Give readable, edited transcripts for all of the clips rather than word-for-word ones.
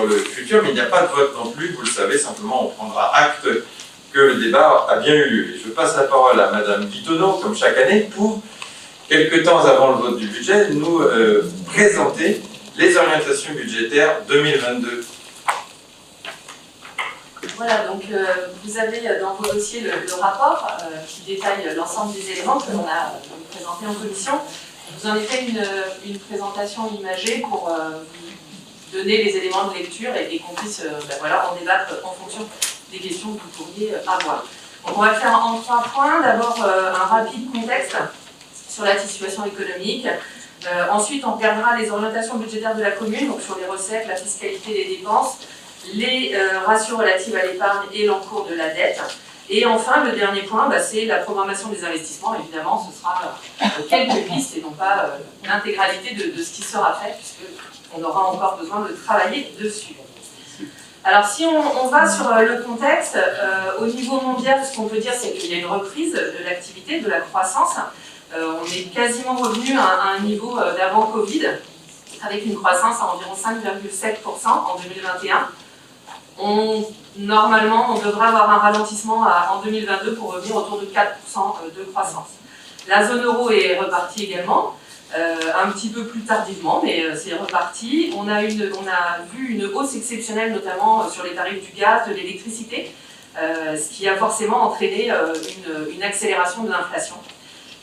sur le futur, mais il n'y a pas de vote non plus, vous le savez, simplement on prendra acte que le débat a bien eu lieu. Et je passe la parole à Madame Guitonneau, comme chaque année, pour, quelques temps avant le vote du budget, nous présenter les orientations budgétaires 2022. Voilà, donc vous avez dans vos dossiers le rapport qui détaille l'ensemble des éléments que l'on a présentés en commission. Je vous en ai fait une présentation imagée pour vous donner les éléments de lecture et qu'on puisse voilà, en débattre en fonction des questions que vous pourriez avoir. Donc on va le faire en 3 points. D'abord un rapide contexte sur la situation économique. Ensuite on regardera les orientations budgétaires de la commune, donc sur les recettes, la fiscalité, les dépenses, les ratios relatifs à l'épargne et l'encours de la dette. Et enfin, le dernier point, c'est la programmation des investissements. Évidemment, ce sera quelques pistes et non pas l'intégralité de ce qui sera fait, puisqu'on aura encore besoin de travailler dessus. Alors, si on va sur le contexte, au niveau mondial, ce qu'on peut dire, c'est qu'il y a une reprise de l'activité, de la croissance. On est quasiment revenu à un niveau d'avant Covid, avec une croissance à environ 5,7% en 2021. Normalement, on devrait avoir un ralentissement en 2022 pour revenir autour de 4% de croissance. La zone euro est repartie également, un petit peu plus tardivement, mais c'est reparti. On a vu une hausse exceptionnelle, notamment sur les tarifs du gaz, de l'électricité, ce qui a forcément entraîné une accélération de l'inflation.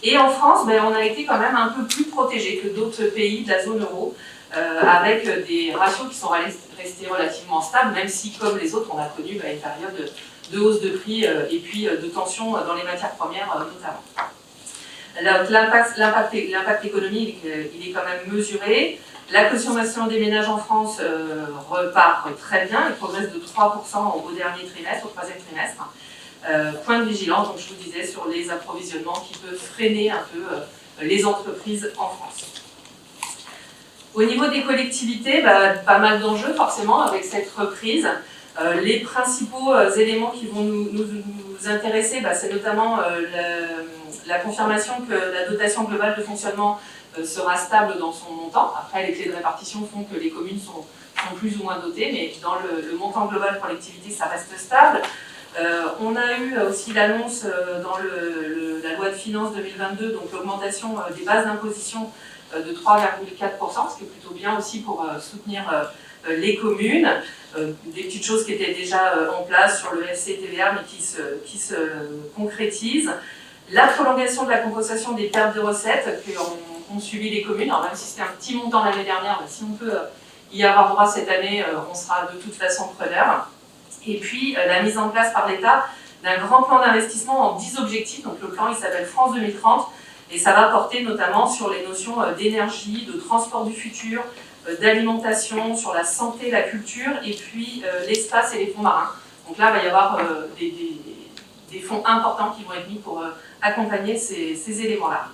Et en France, on a été quand même un peu plus protégé que d'autres pays de la zone euro, avec des ratios qui sont restés relativement stables, même si, comme les autres, on a connu une période de hausse de prix et puis de tension dans les matières premières notamment. L'impact économique, il est quand même mesuré. La consommation des ménages en France repart très bien, il progresse de 3% au dernier trimestre, au 3e trimestre. Point de vigilance, donc je vous disais, sur les approvisionnements qui peuvent freiner un peu les entreprises en France. Au niveau des collectivités, pas mal d'enjeux forcément avec cette reprise. Les principaux éléments qui vont nous intéresser, c'est notamment la confirmation que la dotation globale de fonctionnement sera stable dans son montant. Après, les clés de répartition font que les communes sont plus ou moins dotées, mais dans le montant global pour l'activité, ça reste stable. On a eu aussi l'annonce dans la loi de finances 2022, donc l'augmentation des bases d'imposition de 3,4%, ce qui est plutôt bien aussi pour soutenir les communes. Des petites choses qui étaient déjà en place sur le FCTVA, mais qui se concrétisent. La prolongation de la compensation des pertes de recettes qu'ont suivi les communes. Alors même si c'était un petit montant l'année dernière, si on peut y avoir droit cette année, on sera de toute façon preneur. Et puis la mise en place par l'État d'un grand plan d'investissement en 10 objectifs. Donc le plan, il s'appelle France 2030. Et ça va porter notamment sur les notions d'énergie, de transport du futur, d'alimentation, sur la santé, la culture, et puis l'espace et les fonds marins. Donc là, il va y avoir des fonds importants qui vont être mis pour accompagner ces éléments-là.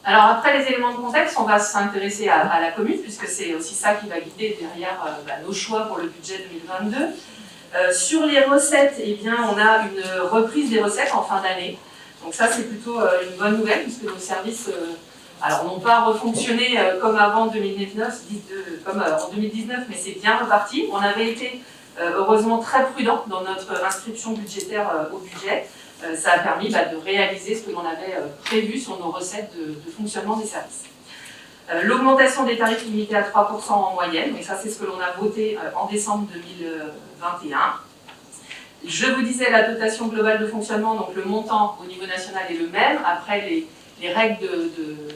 Alors après les éléments de contexte, on va s'intéresser à la commune, puisque c'est aussi ça qui va guider derrière nos choix pour le budget 2022. Sur les recettes, eh bien, on a une reprise des recettes en fin d'année. Donc ça, c'est plutôt une bonne nouvelle, puisque nos services n'ont pas refonctionné comme avant 2019, comme en 2019, mais c'est bien reparti. On avait été heureusement très prudent dans notre inscription budgétaire au budget. Ça a permis de réaliser ce que l'on avait prévu sur nos recettes de fonctionnement des services. L'augmentation des tarifs limitée à 3% en moyenne, et ça c'est ce que l'on a voté en décembre 2021. Je vous disais, la dotation globale de fonctionnement, donc le montant au niveau national est le même. Après, les règles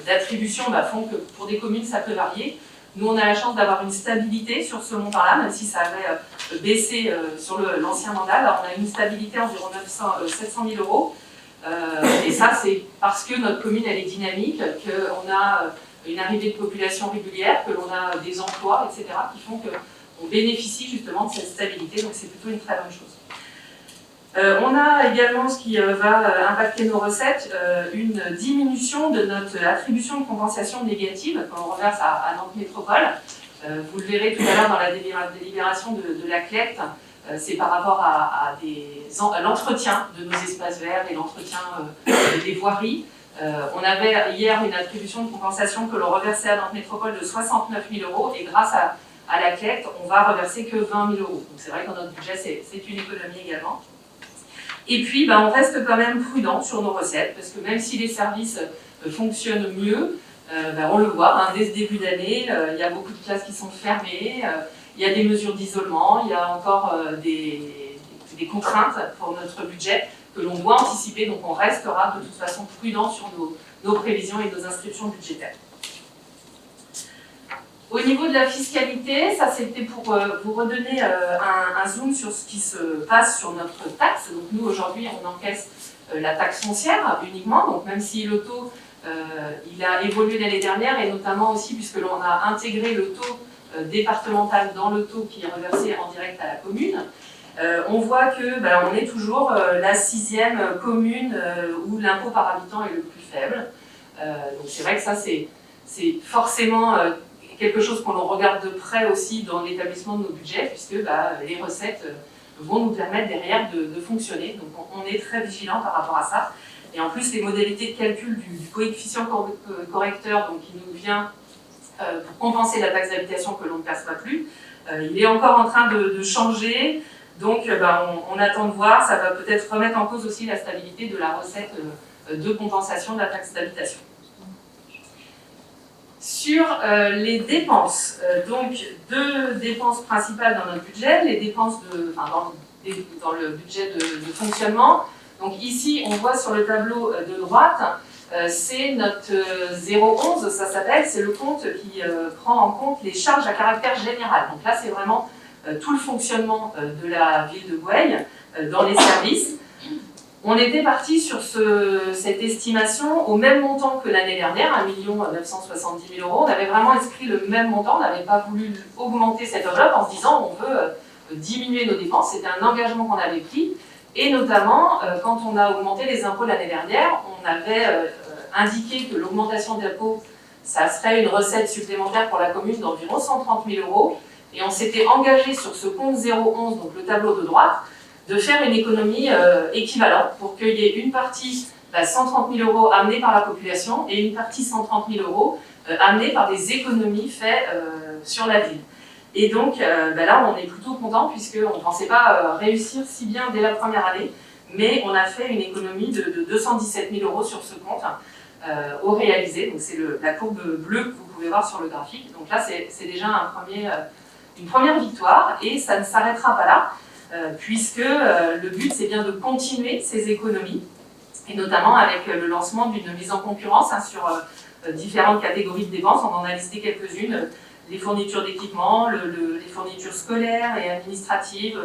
d'attribution font que pour des communes, ça peut varier. Nous, on a la chance d'avoir une stabilité sur ce montant-là, même si ça avait baissé sur l'ancien mandat. Alors, on a une stabilité environ 700 000 euros. Et ça, c'est parce que notre commune, elle est dynamique, qu'on a une arrivée de population régulière, que l'on a des emplois, etc., qui font qu'on bénéficie justement de cette stabilité. Donc, c'est plutôt une très bonne chose. On a également, ce qui va impacter nos recettes, une diminution de notre attribution de compensation négative quand on reverse à Nantes Métropole. Vous le verrez tout à l'heure dans la délibération de la CLET, c'est par rapport à l'entretien de nos espaces verts et l'entretien des voiries. On avait hier une attribution de compensation que l'on reversait à Nantes Métropole de 69 000 euros, et grâce à la collecte, on va reverser que 20 000 €. Donc c'est vrai que dans notre budget, c'est une économie également. Et puis, on reste quand même prudent sur nos recettes, parce que même si les services fonctionnent mieux, on le voit, dès ce début d'année, il y a beaucoup de classes qui sont fermées, il y a des mesures d'isolement, il y a encore des contraintes pour notre budget que l'on doit anticiper, donc on restera de toute façon prudent sur nos prévisions et nos inscriptions budgétaires. Au niveau de la fiscalité, ça c'était pour vous redonner un zoom sur ce qui se passe sur notre taxe. Donc nous aujourd'hui on encaisse la taxe foncière uniquement, donc même si le taux il a évolué l'année dernière et notamment aussi puisque l'on a intégré le taux départemental dans le taux qui est reversé en direct à la commune, on voit que on est toujours la 6e commune où l'impôt par habitant est le plus faible. Donc c'est vrai que ça c'est forcément quelque chose qu'on regarde de près aussi dans l'établissement de nos budgets, puisque les recettes vont nous permettre derrière de fonctionner. Donc on est très vigilant par rapport à ça. Et en plus, les modalités de calcul du coefficient correcteur, donc qui nous vient pour compenser la taxe d'habitation que l'on ne perçoit plus, il est encore en train de changer. Donc on attend de voir, ça va peut-être remettre en cause aussi la stabilité de la recette de compensation de la taxe d'habitation. Sur les dépenses, donc 2 dépenses principales dans notre budget, les dépenses dans le budget de fonctionnement. Donc ici, on voit sur le tableau de droite, c'est notre 011, ça s'appelle, c'est le compte qui prend en compte les charges à caractère général. Donc là, c'est vraiment tout le fonctionnement de la ville de Goueil dans les services. On était parti sur cette estimation au même montant que l'année dernière, 1 970 000 €. On avait vraiment inscrit le même montant, on n'avait pas voulu augmenter cette enveloppe en se disant on veut diminuer nos dépenses. C'était un engagement qu'on avait pris. Et notamment, quand on a augmenté les impôts l'année dernière, on avait indiqué que l'augmentation d'impôts, ça serait une recette supplémentaire pour la commune d'environ 130 000 €. Et on s'était engagé sur ce compte 011, donc le tableau de droite, de faire une économie équivalente pour qu'il y ait une partie 130 000 € amenée par la population et une partie 130 000 € amenée par des économies faites sur la ville. Et donc là, on est plutôt content puisqu'on ne pensait pas réussir si bien dès la première année, mais on a fait une économie de 217 000 € sur ce compte au réalisé. Donc c'est la courbe bleue que vous pouvez voir sur le graphique. Donc là, c'est déjà une première victoire et ça ne s'arrêtera pas là. Puisque le but c'est bien de continuer ces économies, et notamment avec le lancement d'une mise en concurrence sur différentes catégories de dépenses. On en a listé quelques-unes, les fournitures d'équipement, les fournitures scolaires et administratives,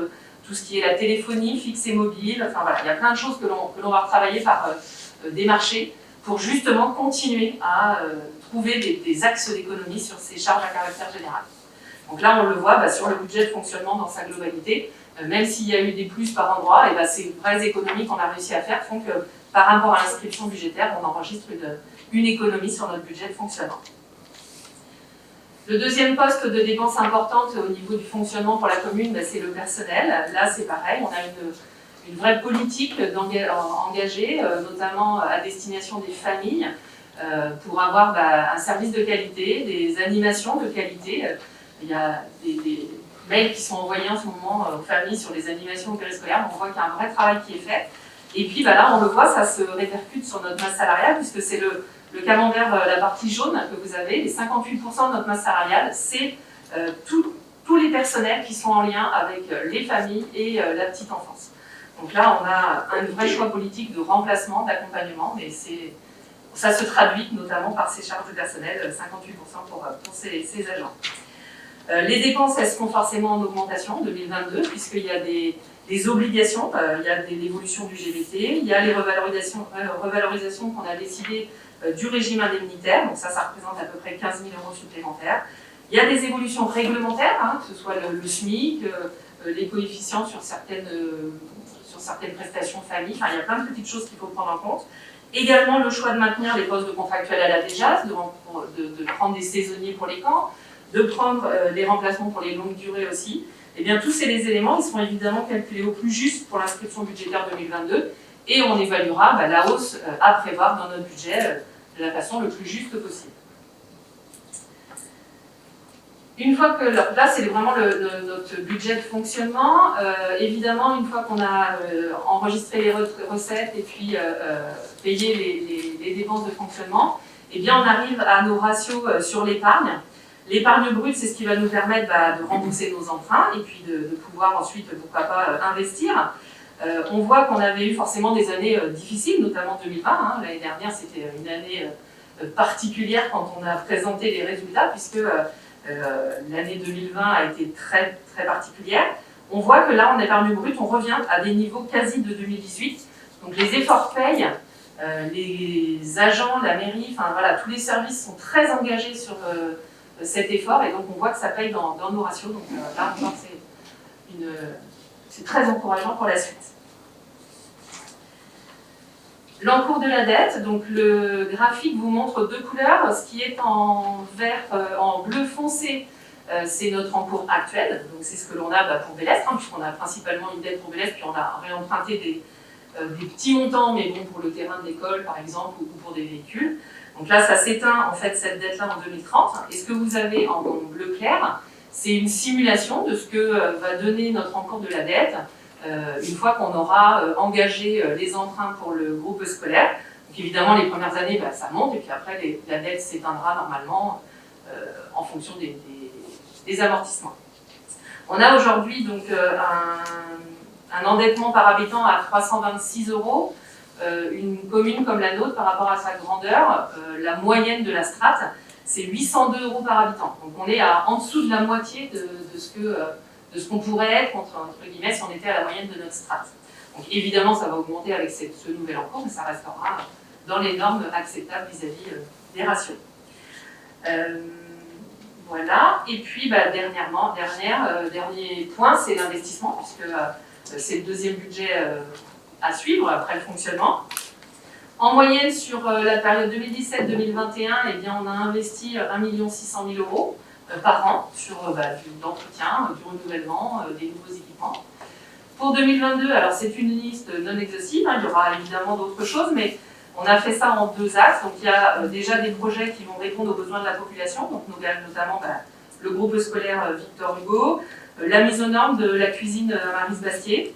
tout ce qui est la téléphonie fixe et mobile, enfin voilà, il y a plein de choses que l'on va retravailler par des marchés pour justement continuer à trouver des axes d'économie sur ces charges à caractère général. Donc là on le voit sur le budget de fonctionnement dans sa globalité. Même s'il y a eu des plus par endroit, et ces vraies économies qu'on a réussi à faire font que par rapport à l'inscription budgétaire, on enregistre une économie sur notre budget de fonctionnement. Le deuxième poste de dépenses importante au niveau du fonctionnement pour la commune, c'est le personnel. Là, c'est pareil, on a une vraie politique engagée, notamment à destination des familles, pour avoir un service de qualité, des animations de qualité. Il y a des mails qui sont envoyés en ce moment aux familles sur les animations périscolaires. On voit qu'il y a un vrai travail qui est fait. Et puis là, on le voit, ça se répercute sur notre masse salariale, puisque c'est le camembert, la partie jaune que vous avez. Les 58% de notre masse salariale, c'est tous les personnels qui sont en lien avec les familles et la petite enfance. Donc là, on a un vrai choix politique de remplacement, d'accompagnement, mais ça se traduit notamment par ces charges de personnel, 58% pour ces agents. Les dépenses, elles seront forcément en augmentation en 2022, puisqu'il y a des obligations, il y a l'évolution du GBT, il y a les revalorisations qu'on a décidées du régime indemnitaire, donc ça représente à peu près 15 000 € supplémentaires. Il y a des évolutions réglementaires, que ce soit le SMIC, les coefficients sur certaines prestations famille, enfin il y a plein de petites choses qu'il faut prendre en compte. Également le choix de maintenir les postes de contractuels à la DGAS, de prendre des saisonniers pour les camps, de prendre des remplacements pour les longues durées aussi. Et bien tous ces éléments, ils seront évidemment calculés au plus juste pour l'inscription budgétaire 2022 et on évaluera la hausse à prévoir dans notre budget de la façon le plus juste possible. Une fois que là, c'est vraiment notre budget de fonctionnement. Évidemment, une fois qu'on a enregistré les recettes et puis payé les dépenses de fonctionnement, eh bien, on arrive à nos ratios sur l'épargne. L'épargne brute, c'est ce qui va nous permettre de rembourser nos emprunts et puis de pouvoir ensuite, pourquoi pas, investir. On voit qu'on avait eu forcément des années difficiles, notamment 2020. Hein. L'année dernière, c'était une année particulière quand on a présenté les résultats, puisque l'année 2020 a été très, très particulière. On voit que là, en épargne brute, on revient à des niveaux quasi de 2018. Donc les efforts payent, les agents, la mairie, enfin voilà, tous les services sont très engagés sur cet effort, et donc on voit que ça paye dans nos ratios. Donc là, encore, c'est très encourageant pour la suite. L'encours de la dette, donc le graphique vous montre deux couleurs. Ce qui est en vert, en bleu foncé, c'est notre encours actuel. Donc c'est ce que l'on a pour Vélestre, hein, puisqu'on a principalement une dette pour Vélestre, puis on a réemprunté des petits montants, mais bon, pour le terrain de l'école par exemple, ou pour des véhicules. Donc là, ça s'éteint en fait cette dette-là en 2030. Et ce que vous avez en bleu clair, c'est une simulation de ce que va donner notre encours de la dette une fois qu'on aura engagé les emprunts pour le groupe scolaire. Donc évidemment, les premières années, ça monte, et puis après, la dette s'éteindra normalement en fonction des amortissements. On a aujourd'hui donc un endettement par habitant à 326 €. Une commune comme la nôtre, par rapport à sa grandeur, la moyenne de la strate, c'est 802 € par habitant. Donc on est en dessous de la moitié de ce qu'on pourrait être, entre guillemets, si on était à la moyenne de notre strate. Donc évidemment, ça va augmenter avec ce nouvel encours, mais ça restera dans les normes acceptables vis-à-vis des ratios. Voilà. Et puis, dernier point, c'est l'investissement, puisque c'est le deuxième budget à suivre après le fonctionnement. En moyenne, sur la période 2017-2021, eh bien, on a investi 1 600 000 € par an sur l'entretien, du renouvellement, des nouveaux équipements. Pour 2022, alors c'est une liste non exhaustive, hein, il y aura évidemment d'autres choses, mais on a fait ça en deux axes. Donc il y a déjà des projets qui vont répondre aux besoins de la population, donc notamment le groupe scolaire Victor Hugo, la mise aux normes de la cuisine Maryse-Bastier,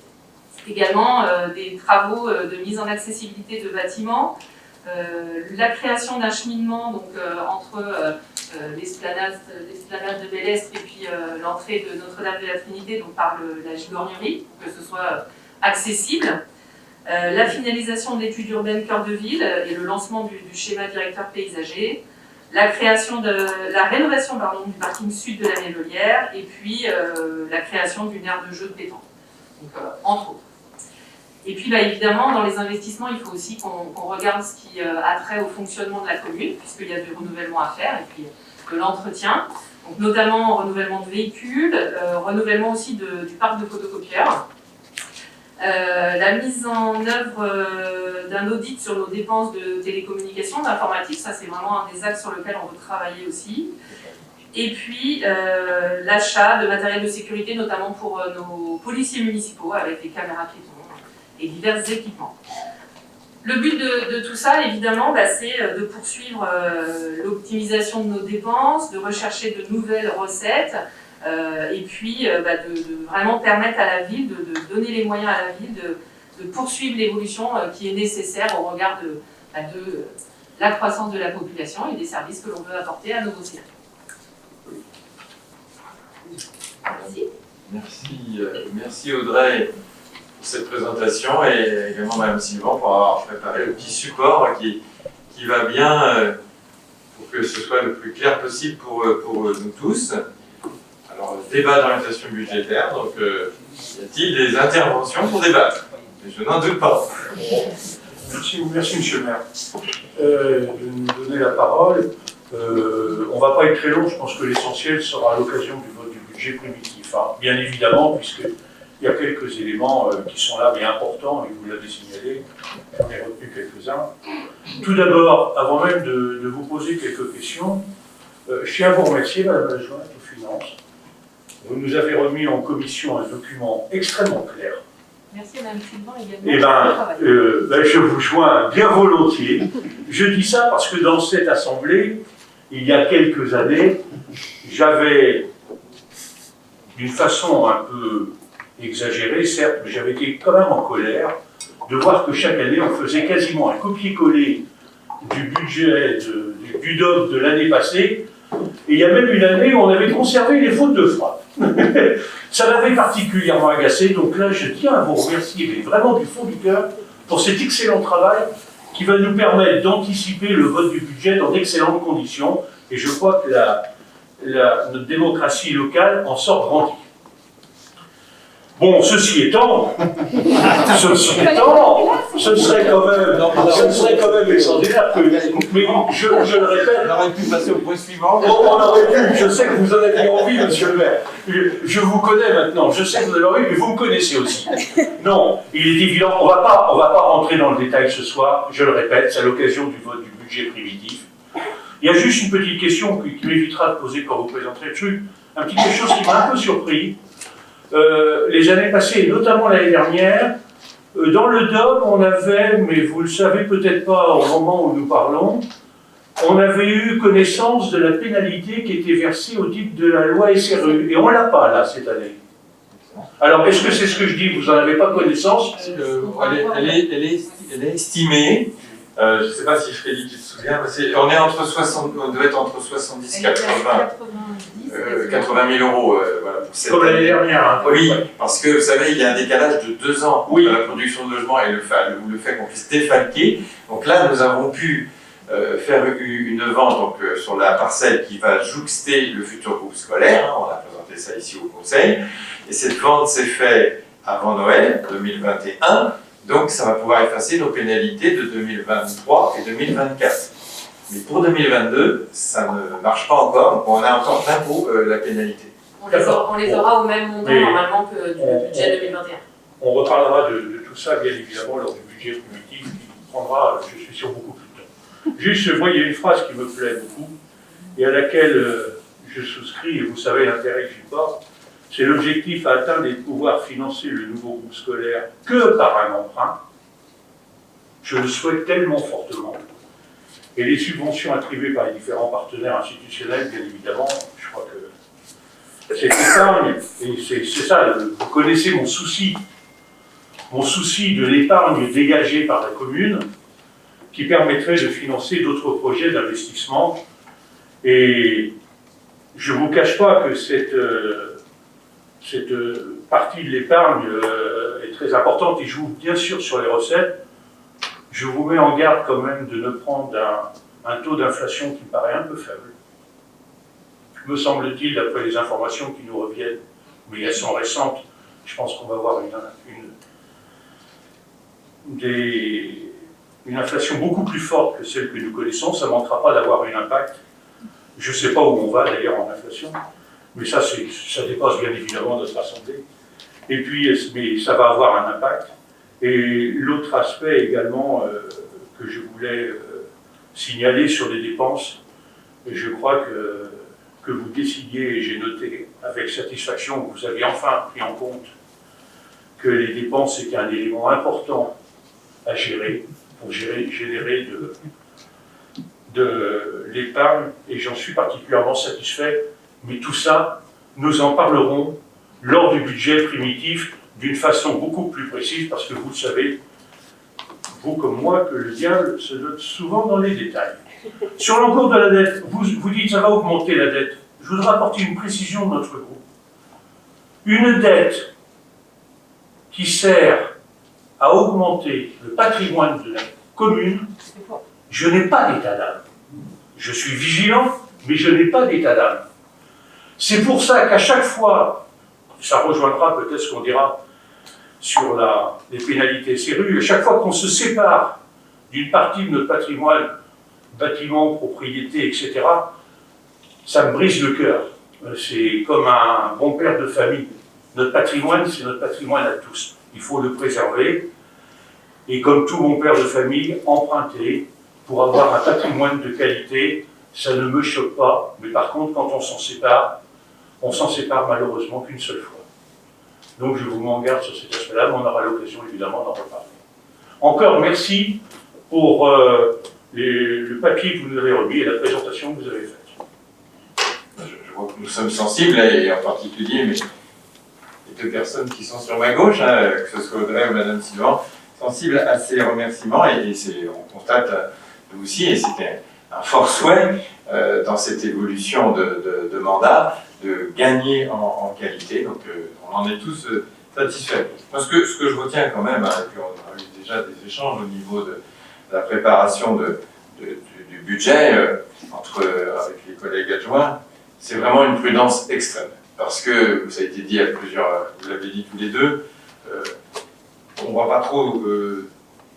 également des travaux de mise en accessibilité de bâtiments, la création d'un cheminement donc, entre l'esplanade de Vélestre et puis l'entrée de Notre-Dame de la Trinité, donc par la Gigornerie, pour que ce soit accessible. La finalisation de l'étude urbaine cœur de ville et le lancement du schéma directeur paysager, la rénovation du parking sud de la Mévelière, et puis la création d'une aire de jeu de pétanque, donc entre autres. Et puis évidemment, dans les investissements, il faut aussi qu'on regarde ce qui a trait au fonctionnement de la commune, puisqu'il y a du renouvellement à faire, et puis de l'entretien, donc notamment renouvellement de véhicules, renouvellement aussi du parc de photocopieurs, la mise en œuvre d'un audit sur nos dépenses de télécommunications, d'informatique, ça c'est vraiment un des axes sur lesquels on veut travailler aussi. Et puis l'achat de matériel de sécurité, notamment pour nos policiers municipaux, avec les caméras piétons et divers équipements. Le but de tout ça, évidemment, c'est de poursuivre l'optimisation de nos dépenses, de rechercher de nouvelles recettes, et puis de vraiment permettre à la ville, de donner les moyens à la ville de poursuivre l'évolution qui est nécessaire au regard de la croissance de la population et des services que l'on veut apporter à nos citoyens. Merci. Merci Audrey pour cette présentation, et également Madame Sylvan pour avoir préparé le petit support qui va bien pour que ce soit le plus clair possible pour nous tous. Alors, débat d'orientation budgétaire, donc y a-t-il des interventions pour débattre? Je n'en doute pas. Merci Monsieur le maire de nous donner la parole. On ne va pas être très long, je pense que l'essentiel sera à l'occasion du vote du budget primitif. Hein. Bien évidemment, puisqu'il y a quelques éléments qui sont là, mais importants, et vous l'avez signalé, j'en ai retenu quelques-uns. Tout d'abord, avant même de vous poser quelques questions, je tiens à vous remercier, Madame la adjointe aux finances. Vous nous avez remis en commission un document extrêmement clair. Merci Mme Sylvan également. Je vous joins bien volontiers. Je dis ça parce que dans cette assemblée, il y a quelques années, j'avais d'une façon un peu exagérée, certes, mais j'avais été quand même en colère de voir que chaque année, on faisait quasiment un copier-coller du budget du DOB de l'année passée, et il y a même une année où on avait conservé les fautes de frappe. Ça m'avait particulièrement agacé, donc là, je tiens à vous remercier, mais vraiment du fond du cœur, pour cet excellent travail qui va nous permettre d'anticiper le vote du budget dans d'excellentes conditions, et je crois que notre démocratie locale en sort grandie. Bon, ceci étant, ce serait quand même extraordinaire que, mais je le répète. On aurait pu passer au point suivant. On aurait pu, je sais que vous en aviez envie, monsieur le maire. Je vous connais maintenant, je sais que vous avez envie, mais vous me connaissez aussi. Non, il est évident, on va pas rentrer dans le détail ce soir, je le répète, c'est à l'occasion du vote du budget primitif. Il y a juste une petite question qui m'évitera de poser quand vous présenterez le truc, quelque chose qui m'a un peu surpris. Les années passées, et notamment l'année dernière, dans le DOM, on avait, mais vous le savez peut-être pas au moment où nous parlons, on avait eu connaissance de la pénalité qui était versée au titre de la loi SRU, et on l'a pas là cette année. Alors, est-ce que c'est ce que je dis, vous n'en avez pas connaissance? Elle est estimée. Je ne sais pas si Frédéric tu te souviens, on doit être entre 70 et 80 000 euros. Voilà, pour cette Comme l'année dernière. Hein, oui, parce que vous savez, il y a un décalage de 2 ans oui. dans la production de logements et le fait qu'on puisse défalquer. Donc là, nous avons pu faire une vente donc, sur la parcelle qui va jouxter le futur groupe scolaire. Hein, on a présenté ça ici au Conseil. Et cette vente s'est faite avant Noël 2021. Donc ça va pouvoir effacer nos pénalités de 2023 et 2024. Mais pour 2022, ça ne marche pas encore, donc on a encore plein pot la pénalité. On les aura au même montant normalement que du budget 2021. On reparlera de tout ça bien évidemment lors du budget primitif qui prendra, je suis sûr, beaucoup plus de temps. Juste, moi il y a une phrase qui me plaît beaucoup et à laquelle je souscris, et vous savez l'intérêt que j'y porte. C'est l'objectif à atteindre et de pouvoir financer le nouveau groupe scolaire que par un emprunt. Je le souhaite tellement fortement. Et les subventions attribuées par les différents partenaires institutionnels, bien évidemment, je crois que c'est épargne, et c'est ça, vous connaissez mon souci de l'épargne dégagée par la commune, qui permettrait de financer d'autres projets d'investissement. Et je ne vous cache pas que cette partie de l'épargne est très importante et joue bien sûr sur les recettes. Je vous mets en garde quand même de ne prendre un taux d'inflation qui me paraît un peu faible. Me semble-t-il, d'après les informations qui nous reviennent, mais elles sont récentes, je pense qu'on va avoir une inflation beaucoup plus forte que celle que nous connaissons. Ça ne manquera pas d'avoir un impact. Je ne sais pas où on va d'ailleurs en inflation. Mais ça dépasse bien évidemment notre Assemblée. Et puis, mais ça va avoir un impact. Et l'autre aspect également que je voulais signaler sur les dépenses, je crois que vous décidiez, et j'ai noté avec satisfaction que vous avez enfin pris en compte que les dépenses étaient un élément important à gérer, pour générer de l'épargne, et j'en suis particulièrement satisfait. Mais tout ça, nous en parlerons lors du budget primitif d'une façon beaucoup plus précise, parce que vous le savez, vous comme moi, que le diable se donne souvent dans les détails. Sur l'encours de la dette, vous dites ça va augmenter la dette. Je voudrais apporter une précision de notre groupe. Une dette qui sert à augmenter le patrimoine de la commune, je n'ai pas d'état d'âme. Je suis vigilant, mais je n'ai pas d'état d'âme. C'est pour ça qu'à chaque fois, ça rejoindra peut-être ce qu'on dira sur les pénalités SRU, à chaque fois qu'on se sépare d'une partie de notre patrimoine, bâtiments, propriétés, etc., ça me brise le cœur. C'est comme un bon père de famille. Notre patrimoine, c'est notre patrimoine à tous. Il faut le préserver. Et comme tout bon père de famille, emprunter pour avoir un patrimoine de qualité, ça ne me choque pas. Mais par contre, quand on s'en sépare malheureusement qu'une seule fois. Donc je vous mets en garde sur cet aspect-là, mais on aura l'occasion évidemment d'en reparler. Encore merci pour le papier que vous nous avez remis et la présentation que vous avez faite. Je vois que nous sommes sensibles, et en particulier, mais les deux personnes qui sont sur ma gauche, hein, que ce soit Audrey ou Madame Sylvain, sensibles à ces remerciements et on constate, nous aussi, et c'était un fort souhait dans cette évolution de mandat, de gagner en qualité. Donc on en est tous satisfaits. Moi, ce que je retiens quand même, hein, et puis on a eu déjà des échanges au niveau de la préparation du budget avec les collègues adjoints, c'est vraiment une prudence extrême. Parce que, ça a été dit à plusieurs, vous l'avez dit tous les deux, on ne voit pas trop,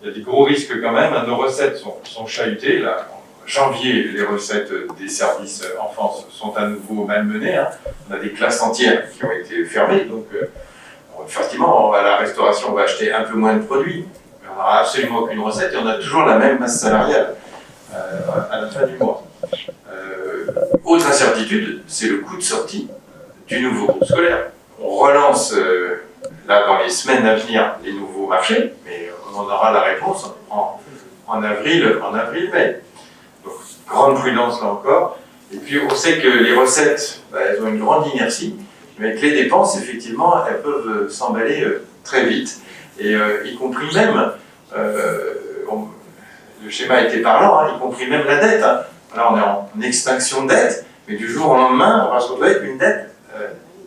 il y a des gros risques quand même, hein, nos recettes sont chahutées. Là, en janvier, les recettes des services enfance sont à nouveau malmenées. Hein. On a des classes entières qui ont été fermées, donc effectivement, à la restauration, on va acheter un peu moins de produits, mais on n'aura absolument aucune recette et on a toujours la même masse salariale à la fin du mois. Autre incertitude, c'est le coût de sortie du nouveau groupe scolaire. On relance là dans les semaines à venir les nouveaux marchés, mais on aura la réponse en avril-mai. Donc grande prudence là encore. Et puis on sait que les recettes, elles ont une grande inertie, mais que les dépenses, effectivement, elles peuvent s'emballer très vite. Et y compris même, le schéma était parlant, hein, y compris même la dette. Hein. Là on est en extinction de dette, mais du jour au lendemain, on va se retrouver avec une dette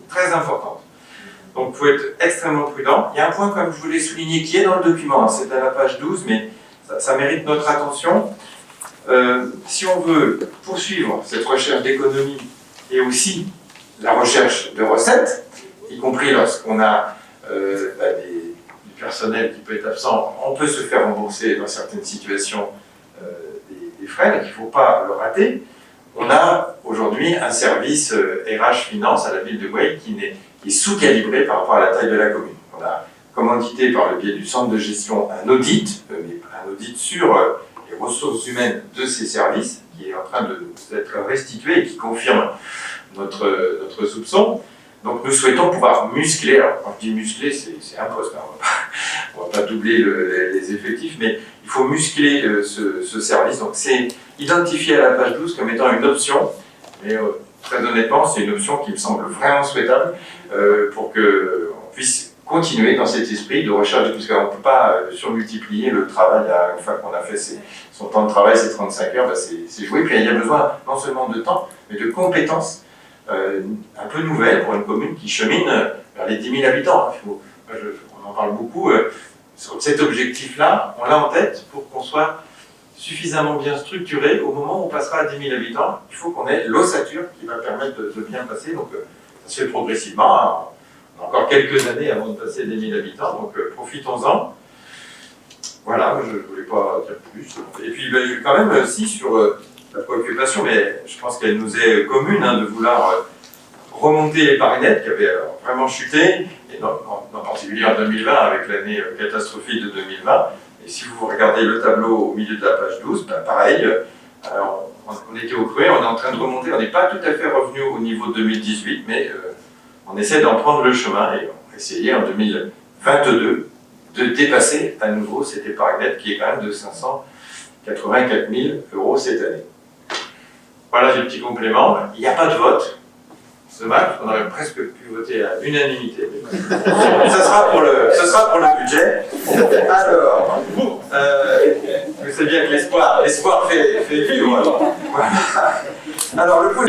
très importante. Donc il faut être extrêmement prudent. Il y a un point, comme je vous l'ai souligné, qui est dans le document, hein, c'est à la page 12, mais ça mérite notre attention. Si on veut poursuivre cette recherche d'économie et aussi la recherche de recettes, y compris lorsqu'on a du personnel qui peut être absent, on peut se faire rembourser dans certaines situations des frais, donc il ne faut pas le rater. On a aujourd'hui un service RH Finance à la ville de Gouaille qui est sous-calibré par rapport à la taille de la commune. On a commandité par le biais du centre de gestion un audit sur les ressources humaines de ces services qui est en train de nous être restitué et qui confirme notre soupçon. Donc nous souhaitons pouvoir muscler, alors quand je dis muscler, c'est un poste, hein, on ne va pas doubler les effectifs, mais il faut muscler ce service. Donc c'est identifié à la page 12 comme étant une option, mais très honnêtement, c'est une option qui me semble vraiment souhaitable pour qu'on puisse continuer dans cet esprit de recherche, parce qu'on ne peut pas surmultiplier le travail. Une fois qu'on a fait son temps de travail, c'est 35 heures, c'est joué. Puis il y a besoin non seulement de temps, mais de compétences un peu nouvelles pour une commune qui chemine vers les 10 000 habitants. On en parle beaucoup. Cet objectif-là, on l'a en tête pour qu'on soit suffisamment bien structuré. Au moment où on passera à 10 000 habitants, il faut qu'on ait l'ossature qui va permettre de bien passer. Donc ça se fait progressivement. Hein. On a encore quelques années avant de passer des 1000 habitants, donc profitons-en. Voilà, je ne voulais pas dire plus. Et puis quand même aussi sur la préoccupation, mais je pense qu'elle nous est commune, hein, de vouloir remonter les parinettes qui avaient vraiment chuté, et en particulier en 2020 avec l'année catastrophique de 2020. Et si vous regardez le tableau au milieu de la page 12, pareil, on était au creux, on est en train de remonter, on n'est pas tout à fait revenu au niveau de 2018, mais on essaie d'en prendre le chemin et on va essayer en 2022 de dépasser à nouveau cette épargne nette qui est quand même de 584 000 € cette année. Voilà, j'ai un petit complément. Il n'y a pas de vote. C'est dommage, on aurait presque pu voter à l'unanimité. Ce sera pour le budget. Alors, vous savez bien que l'espoir fait vivre. Voilà. Alors, le